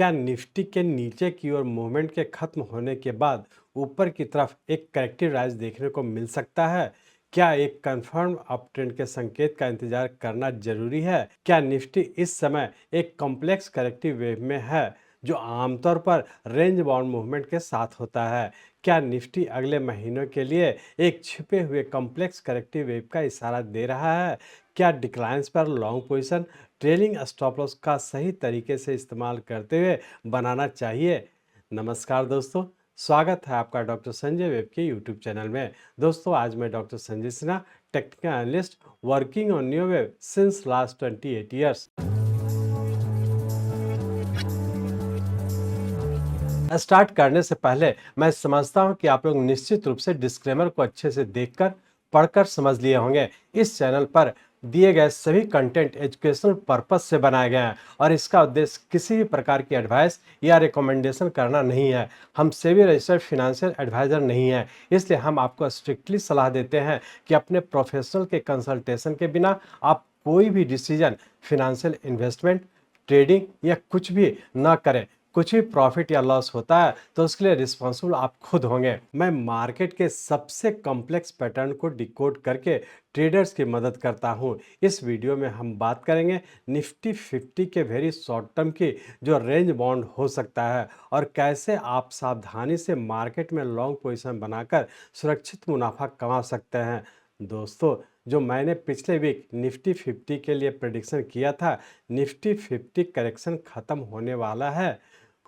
क्या निफ्टी के नीचे की ओर मूवमेंट के खत्म होने के बाद ऊपर की तरफ एक करेक्टिव राइज देखने को मिल सकता है? क्या एक कंफर्म अपट्रेंड के संकेत का इंतजार करना जरूरी है? क्या निफ्टी इस समय एक कॉम्प्लेक्स करेक्टिव वेव में है जो आमतौर पर रेंज बाउंड मूवमेंट के साथ होता है? क्या निफ्टी अगले महीनों के लिए एक छिपे हुए कॉम्प्लेक्स करेक्टिव वेव का इशारा दे रहा है? क्या डिक्लाइंस पर long position trailing stop loss का सही तरीके से इस्तेमाल करते हुए बनाना चाहिए? नमस्कार दोस्तों, स्वागत है आपका डॉक्टर संजय वेब के यूट्यूब चैनल में। दोस्तों, आज मैं doctor Sanjay Sinha, technical analyst working on new web since last 28 years. Start करने से पहले मैं समझता हूं कि आप लोग निश्चित रूप से डिस्क्लेमर को अच्छे से देखकर पढ़कर समझ लिए होंगे। इस चैनल पर दिए गए सभी कंटेंट एजुकेशनल पर्पस से बनाए गए हैं और इसका उद्देश्य किसी भी प्रकार की एडवाइस या रिकमेंडेशन करना नहीं है। हम सेबी रजिस्टर्ड फिनेंशियल एडवाइजर नहीं है, इसलिए हम आपको स्ट्रिक्टली सलाह देते हैं कि अपने प्रोफेशनल के कंसल्टेशन के बिना आप कोई भी डिसीजन, फिनेंशियल इन्वेस्टमेंट, ट्रेडिंग या कुछ भी ना करें। कुछ भी प्रॉफिट या लॉस होता है तो उसके लिए रिस्पॉन्सिबल आप खुद होंगे। मैं मार्केट के सबसे कॉम्प्लेक्स पैटर्न को डिकोड करके ट्रेडर्स की मदद करता हूं। इस वीडियो में हम बात करेंगे निफ्टी 50 के वेरी शॉर्ट टर्म की जो रेंज बाउंड हो सकता है और कैसे आप सावधानी से मार्केट में लॉन्ग पोजीशन बनाकर सुरक्षित मुनाफा कमा सकते हैं। दोस्तों, जो मैंने पिछले वीक निफ्टी 50 के लिए प्रेडिक्शन किया था, निफ्टी 50 करेक्शन खत्म होने वाला है,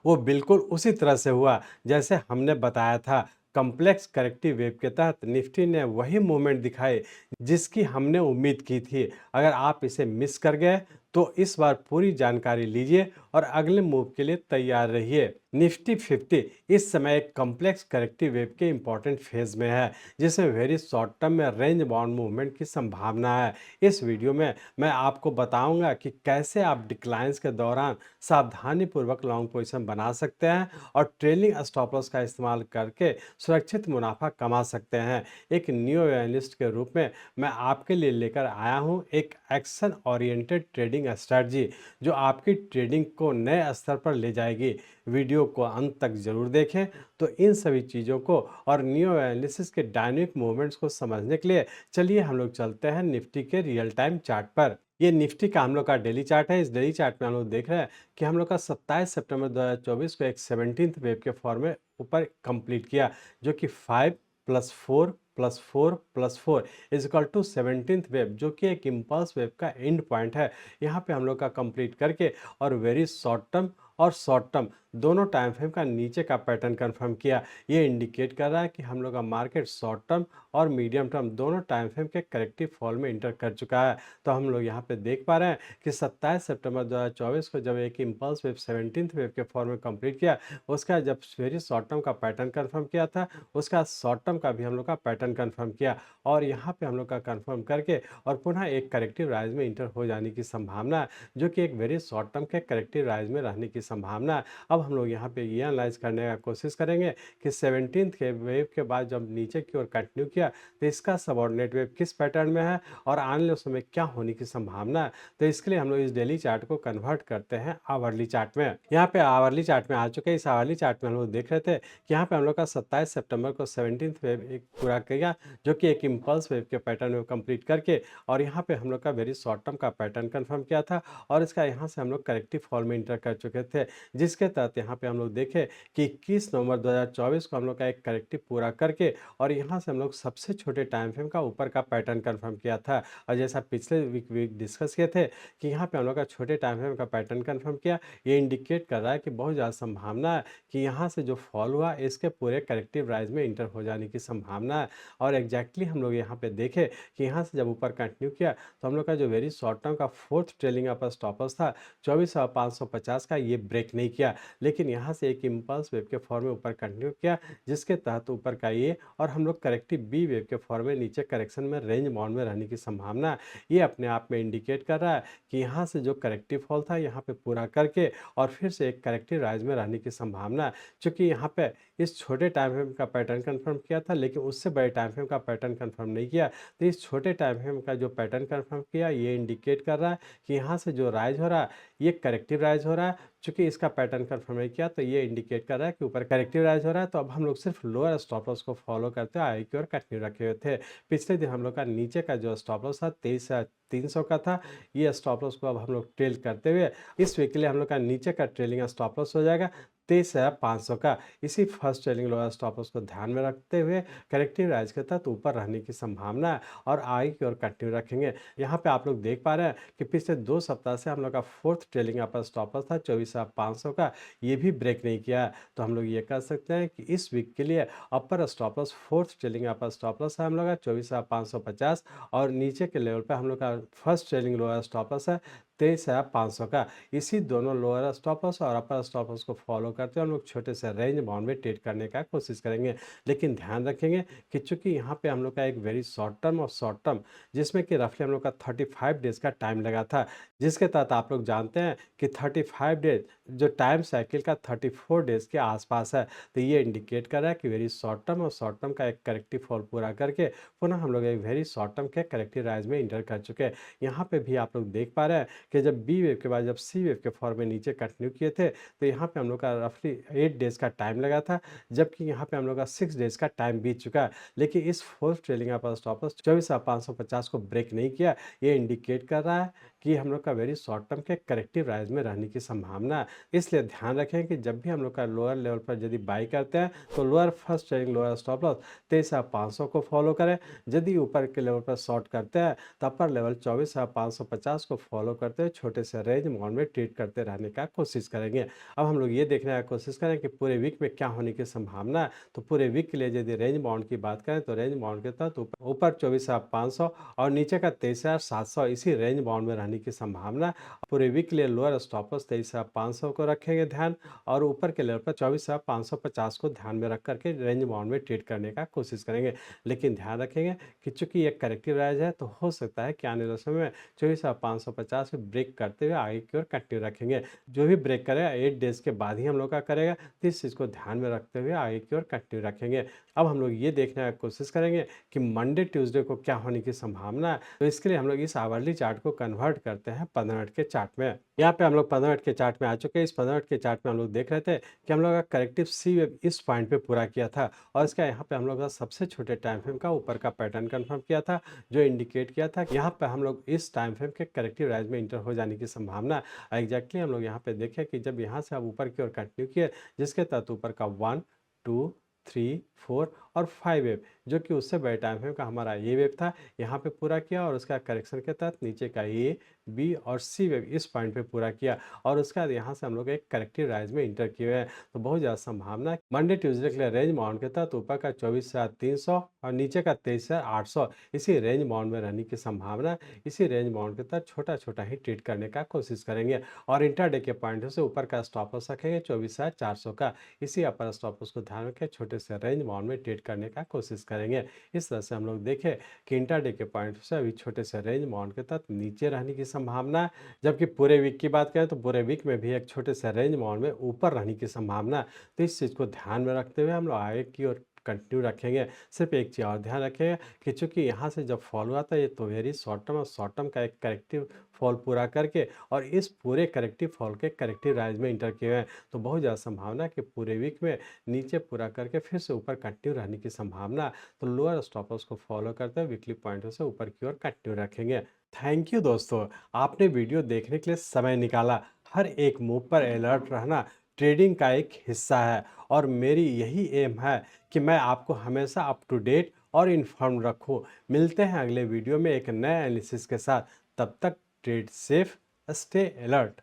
वो बिल्कुल उसी तरह से हुआ जैसे हमने बताया था। कॉम्प्लेक्स करेक्टिव वेव के तहत निफ्टी ने वही मूवमेंट दिखाई जिसकी हमने उम्मीद की थी। अगर आप इसे मिस कर गए तो इस बार पूरी जानकारी लीजिए और अगले मूव के लिए तैयार रहिए। निफ्टी 50 इस समय एक कॉम्प्लेक्स करेक्टिव वेव के इंपॉर्टेंट फेज में है जिसमें वेरी शॉर्ट टर्म में रेंज बाउंड मूवमेंट की संभावना है। इस वीडियो में मैं आपको बताऊंगा कि कैसे आप डिक्लाइंस के दौरान सावधानी पूर्वक लॉन्ग पोजीशन बना सकते हैं और ट्रेलिंग स्टॉप लॉस का इस्तेमाल करके सुरक्षित मुनाफा कमा सकते हैं। एक न्यू एनालिस्ट के रूप में मैं आपके लिए लेकर आया हूं एक एक्शन ओरिएंटेड ट्रेडिंग स्ट्रेटजी जो आपकी ट्रेडिंग को नए स्तर पर ले जाएगी। वीडियो को अंत तक जरूर देखें। तो इन सभी चीज़ों को और न्यू एनालिसिस के डायनेमिक मूवमेंट्स को समझने के लिए चलिए हम लोग चलते हैं निफ्टी के रियल टाइम चार्ट पर। ये निफ्टी का हम लोग का डेली चार्ट है। इस डेली चार्ट में हम लोग देख रहे हैं कि हम लोग का 27 सितंबर 2024 को एक 17th वेव के फॉर्म में ऊपर कंप्लीट किया जो कि 5 + 4 + 4 + 4 is equal to 17th wave जो कि एक इम्पल्स वेव का एंड पॉइंट है। यहाँ पे हम लोग का कंप्लीट करके और वेरी शॉर्ट टर्म और शॉर्ट टर्म दोनों टाइम फ्रेम का नीचे का पैटर्न कंफर्म किया। ये इंडिकेट कर रहा है कि हम लोग का मार्केट शॉर्ट टर्म और मीडियम टर्म दोनों टाइम फ्रेम के करेक्टिव फॉल में इंटर कर चुका है। तो हम लोग यहाँ पे देख पा रहे हैं कि 27 सितंबर 2024 को जब एक इम्पल्स वेव 17th वेव के फॉर्म में कंप्लीट किया, उसका जब वेरी शॉर्ट टर्म का पैटर्न कंफर्म किया था, उसका शॉर्ट टर्म का भी हम लोग का पैटर्न कंफर्म किया और यहाँ पे हम लोग का कंफर्म करके और पुनः एक करेक्टिव राइज में इंटर हो जाने की संभावना है जो कि एक वेरी शॉर्ट टर्म के करेक्टिव राइज में रहने की संभावना है। अब हम लोग यहाँ पे ये एनालाइज करने का कोशिश करेंगे कि 17th के वेव के बाद जब नीचे की ओर कंटिन्यू किया तो इसका सबऑर्डिनेट वेव किस पैटर्न में है और आने वाले समय क्या होने की संभावना है। तो इसके लिए हम लोग इस डेली चार्ट को कन्वर्ट करते हैं आवरली चार्ट में। यहाँ पे आवरली चार्ट में आ चुके हैं। इस आवरली चार्ट में हम लोग देख रहे थे कि यहाँ पे हम लोग का 27 सितंबर को 17th वेव एक पूरा किया जो कि एक इम्पल्स वेव के पैटर्न में कंप्लीट करके और यहाँ पे हम लोग का वेरी शॉर्ट टर्म का पैटर्न कंफर्म किया था और इसका यहाँ से हम लोग करेक्टिव फॉल में इंटर कर चुके थे जिसके तहत यहाँ पे हम लोग देखे कि 21 नवंबर 2024 को हम लोग का एक करेक्टिव पूरा करके और यहाँ से हम लोग सबसे छोटे टाइम फ्रेम का ऊपर का पैटर्न कंफर्म किया था। और जैसा पिछले वीक डिस्कस किए थे कि यहाँ पे हम लोग का छोटे टाइम फ्रेम का पैटर्न कंफर्म किया, ये इंडिकेट कर रहा है कि बहुत ज़्यादा संभावना है कि यहाँ से जो फॉल हुआ इसके पूरे करेक्टिव राइज में इंटर हो जाने की संभावना है। और एग्जैक्टली हम लोग यहाँ पे देखे कि यहाँ से जब ऊपर कंटिन्यू किया तो हम लोग का जो वेरी शॉर्ट टर्म का फोर्थ ट्रेलिंग अपर स्टॉपर्स था 24,550 का, ये ब्रेक नहीं किया लेकिन यहाँ से एक इम्पल्स वेव के फॉर्म में ऊपर कंटिन्यू किया जिसके तहत ऊपर का ये और हम लोग करेक्टिव बी वेव के फॉर्म में नीचे करेक्शन में रेंज बाउंड में रहने की संभावना ये अपने आप में इंडिकेट कर रहा है कि यहाँ से जो करेक्टिव फॉल था यहाँ पे पूरा करके और फिर से एक करेक्टिव राइज में रहने की संभावना है। चूँकि यहाँ पे इस छोटे टाइम फ्रेम का पैटर्न कंफर्म किया था लेकिन उससे बड़े टाइम फ्रेम का पैटर्न कंफर्म नहीं किया, तो इस छोटे टाइम फ्रेम का जो पैटर्न कंफर्म किया ये इंडिकेट कर रहा है कि यहाँ से जो राइज हो रहा है ये करेक्टिव राइज हो रहा है चूंकि इसका पैटर्न कंफर्म नहीं किया तो ये इंडिकेट कर रहा है कि ऊपर करेक्टिव राइज हो रहा है। तो अब हम लोग सिर्फ लोअर स्टॉप लॉस को फॉलो करते हुए आई की ओर कंटिन्यू रखे हुए थे। पिछले दिन हम लोग का नीचे का जो स्टॉप लॉस था 23,300 का था। ये स्टॉप लॉस को अब हम लोग ट्रेल करते हुए इस वीक के लिए हम लोग का नीचे का ट्रेलिंग स्टॉप लॉस हो जाएगा 23,500 का। इसी first trailing lower stop loss को ध्यान में रखते हुए करेक्टिव राइज के तहत ऊपर रहने की संभावना है और आगे की ओर कंटिन्यू रखेंगे। यहाँ पे आप लोग देख पा रहे हैं कि पिछले 2 सप्ताह से हम लोग का फोर्थ ट्रेलिंग अपर स्टॉप लॉस था 24,500 का, ये भी ब्रेक नहीं किया है। तो हम लोग ये कह सकते हैं कि इस वीक के लिए अपर स्टॉप लॉस फोर्थ ट्रेलिंग अपर स्टॉप लॉस है हम लोग का 24,550 और नीचे के लेवल पे हम लोग का first trailing lower stop loss है 23,500 का। इसी दोनों लोअर स्टॉप लॉस और अपर स्टॉप लॉस को फॉलो करते हुए हम लोग छोटे से रेंज बाउंड में ट्रेड करने का कोशिश करेंगे। लेकिन ध्यान रखेंगे कि चूंकि यहाँ पे हम लोग का एक वेरी शॉर्ट टर्म और शॉर्ट टर्म जिसमें कि रफली हम लोग का 35 डेज का टाइम लगा था, जिसके तहत आप लोग जानते हैं कि 35 डेज जो टाइम साइकिल का 34 डेज के आसपास है। तो ये इंडिकेट कर रहा है कि वेरी शॉर्ट टर्म और शॉर्ट टर्म का एक करेक्टिव फॉल पूरा करके पुनः हम लोग एक वेरी शॉर्ट टर्म के करेक्टिव राइज में इंटर कर चुके हैं। यहाँ पे भी आप लोग देख पा रहे हैं कि जब बी वेव के बाद जब सी वेव के फॉर्म में नीचे कंटिन्यू किए थे तो यहाँ पे हम लोग का रफली 8 डेज का टाइम लगा था, जबकि यहाँ पे हम लोग का 6 डेज का टाइम बीत चुका है। लेकिन इस फोर्थ ट्रेलिंग अपर स्टॉप लॉस 24,550 को ब्रेक नहीं किया। ये इंडिकेट कर रहा है कि हम लोग का वेरी शॉर्ट टर्म के करेक्टिव राइज में रहने की संभावना है। इसलिए ध्यान रखें कि जब भी हम लोग का लोअर लेवल पर यदि बाई करते हैं तो lower first trailing lower stop loss 23,500 को फॉलो करें। यदि ऊपर के लेवल पर शॉर्ट करते हैं तो अपर लेवल 24,550 को फॉलो करते हुए छोटे से रेंज बाउंड में ट्रेड करते रहने का कोशिश करेंगे। अब हम लोग ये देखने का कोशिश करें कि पूरे वीक में क्या होने की संभावना है। तो पूरे वीक के लिए यदि रेंज बाउंड की बात करें तो रेंज बाउंड के तहत ऊपर 24,500 और नीचे का 23,700 इसी रेंज बाउंड में रहने की संभावना है। पूरे वीक के लिए लोअर स्टॉप लॉस 23,500 को रखेंगे ध्यान और ऊपर के लेवल पर 24,550 को ध्यान में रख करके रेंज बाउंड में ट्रेड करने का कोशिश करेंगे। लेकिन ध्यान रखेंगे कि चूंकि ये करेक्टिव राइज है तो हो सकता है कि आने वाले समय में 24,550 से ब्रेक करते हुए आगे की ओर कंटिन्यू रखेंगे। जो भी ब्रेक करेगा 8 डेज के बाद ही हम लोग का करेगा, तो इस चीज़ को ध्यान में रखते हुए आगे की ओर कंटिन्यू रखेंगे। अब हम लोग ये देखने की कोशिश करेंगे कि मंडे ट्यूसडे को क्या होने की संभावना है। तो इसके लिए हम लोग इस आवरली चार्ट को कन्वर्ट करते हैं 15 मिनट के चार्ट में। यहाँ पे हम लोग 15 मिनट के चार्ट में आ चुके हैं। इस 15 मिनट के चार्ट में हम लोग देख रहे थे कि हम लोग का करेक्टिव सी वेव इस पॉइंट पे पूरा किया था और इसका यहाँ पे हम लोग का सबसे छोटे टाइम फ्रेम का ऊपर का पैटर्न कंफर्म किया था, जो इंडिकेट किया था कि यहाँ पे हम लोग इस टाइम फ्रेम के करेक्टिव राइज में इंटर हो जाने की संभावना है। एग्जैक्टली हम लोग यहाँ पे देखें कि जब यहाँ से आप ऊपर की ओर कंटिन्यू किए जिसके तहत ऊपर का 1, 2, 3, 4 और 5 वेव जो कि उससे बड़े टाइम फ्रेम का हमारा ये वेव था यहाँ पे पूरा किया और उसका करेक्शन के तहत नीचे का ए, बी और सी वेव इस पॉइंट पे पूरा किया और उसके बाद यहाँ से हम लोग एक करेक्टिव राइज में इंटर किए हुए हैं। तो बहुत ज़्यादा संभावना है मंडे ट्यूसडे के लिए रेंज बाउंड के तहत ऊपर का 24,300 और नीचे का 23,800 इसी रेंज बाउंड में रहने की संभावना है। इसी रेंज बाउंड के तहत छोटा छोटा ही ट्रेड करने का कोशिश करेंगे और इंटरडे के पॉइंट से ऊपर का स्टॉप लॉस रखेंगे 24,400 का। इसी अपर स्टॉप लॉस को ध्यान रखें छोटे से रेंज बाउंड में ट्रेड करने का कोशिश करेंगे। इस तरह से हम लोग देखें कि इंटरडे के पॉइंट से अभी छोटे से रेंज बाउंड के तहत नीचे रहने की संभावना है, जबकि पूरे वीक की बात करें तो पूरे वीक में भी एक छोटे से रेंज बाउंड में ऊपर रहने की संभावना है। तो इस चीज़ को ध्यान में रखते हुए हम लोग आगे की ओर कंटिन्यू रखेंगे। सिर्फ एक चीज़ और ध्यान रखेंगे कि चूंकि यहाँ से जब फॉल हुआ था ये तो वेरी शॉर्ट टर्म और शॉर्ट टर्म का एक करेक्टिव फॉल पूरा करके और इस पूरे करेक्टिव फॉल के करेक्टिव राइज में इंटर किए हुए हैं। तो बहुत ज़्यादा संभावना है कि पूरे वीक में नीचे पूरा करके फिर से ऊपर कंटिन्यू रहने की संभावना। तो लोअर स्टॉप लॉस को फॉलो करते हुए वीकली पॉइंटों से ऊपर की ओर कंटिन्यू रखेंगे। थैंक यू दोस्तों, आपने वीडियो देखने के लिए समय निकाला। हर एक मूव पर अलर्ट रहना ट्रेडिंग का एक हिस्सा है और मेरी यही एम है कि मैं आपको हमेशा अप टू डेट और इन्फॉर्म रखूं। मिलते हैं अगले वीडियो में एक नए एनालिसिस के साथ। तब तक ट्रेड सेफ, स्टे अलर्ट।